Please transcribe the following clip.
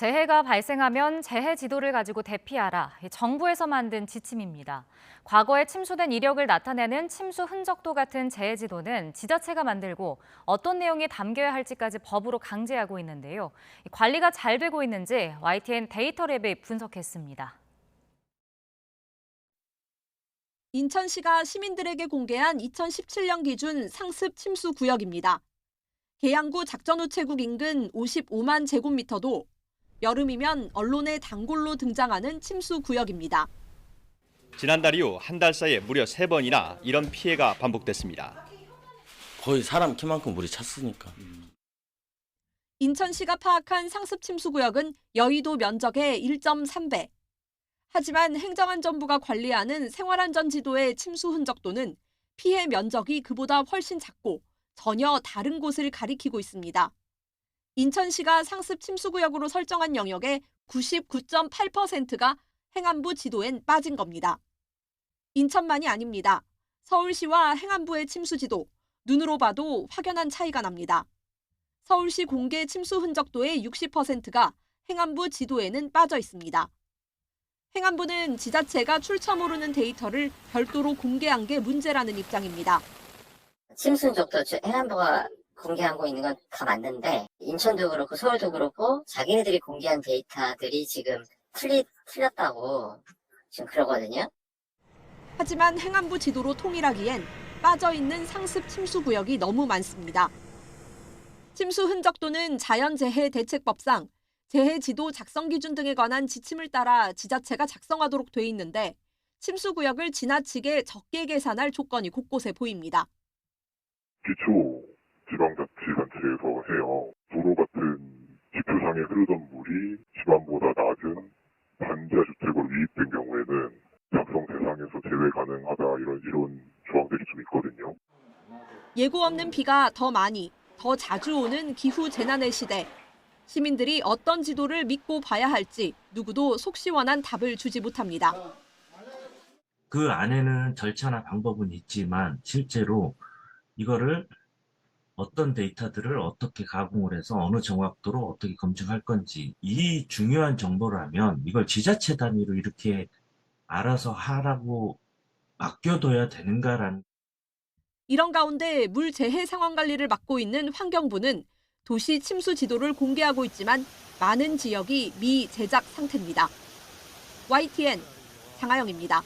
재해가 발생하면 재해 지도를 가지고 대피하라. 정부에서 만든 지침입니다. 과거에 침수된 이력을 나타내는 침수 흔적도 같은 재해 지도는 지자체가 만들고 어떤 내용이 담겨야 할지까지 법으로 강제하고 있는데요. 관리가 잘 되고 있는지 YTN 데이터랩이 분석했습니다. 인천시가 시민들에게 공개한 2017년 기준 상습 침수 구역입니다. 계양구 작전우체국 인근 55만 제곱미터도 여름이면 언론의 단골로 등장하는 침수 구역입니다. 지난달 이후 한 달 사이에 무려 3번이나 이런 피해가 반복됐습니다. 거의 사람 키만큼 물이 찼으니까. 인천시가 파악한 상습 침수 구역은 여의도 면적의 1.3배. 하지만 행정안전부가 관리하는 생활안전지도의 침수 흔적도는 피해 면적이 그보다 훨씬 작고 전혀 다른 곳을 가리키고 있습니다. 인천시가 상습 침수구역으로 설정한 영역의 99.8%가 행안부 지도엔 빠진 겁니다. 인천만이 아닙니다. 서울시와 행안부의 침수지도, 눈으로 봐도 확연한 차이가 납니다. 서울시 공개 침수 흔적도의 60%가 행안부 지도에는 빠져 있습니다. 행안부는 지자체가 출처 모르는 데이터를 별도로 공개한 게 문제라는 입장입니다. 침수 흔적도 행안부가 공개하고 있는 건 다 맞는데 인천도 그렇고 서울도 그렇고 자기네들이 공개한 데이터들이 지금 틀렸다고 지금 그러거든요. 하지만 행안부 지도로 통일하기엔 빠져있는 상습 침수 구역이 너무 많습니다. 침수 흔적도는 자연재해 대책법상 재해지도 작성 기준 등에 관한 지침을 따라 지자체가 작성하도록 돼 있는데 침수 구역을 지나치게 적게 계산할 조건이 곳곳에 보입니다. 기초 지방자치단체에서 해요. 도로 같은 지표상에 흐르던 물이 지방보다 낮은 반지하 주택으로 유입된 경우에는 작성 대상에서 제외 가능하다 이런 조항들이 좀 있거든요. 예고 없는 비가 더 많이, 더 자주 오는 기후 재난의 시대. 시민들이 어떤 지도를 믿고 봐야 할지 누구도 속 시원한 답을 주지 못합니다. 그 안에는 절차나 방법은 있지만 실제로 이거를 어떤 데이터들을 어떻게 가공을 해서 어느 정확도로 어떻게 검증할 건지 이 중요한 정보라면 이걸 지자체 단위로 이렇게 알아서 하라고 맡겨둬야 되는가라는. 이런 가운데 물 재해 상황 관리를 맡고 있는 환경부는 도시 침수 지도를 공개하고 있지만 많은 지역이 미제작 상태입니다. YTN 장하영입니다.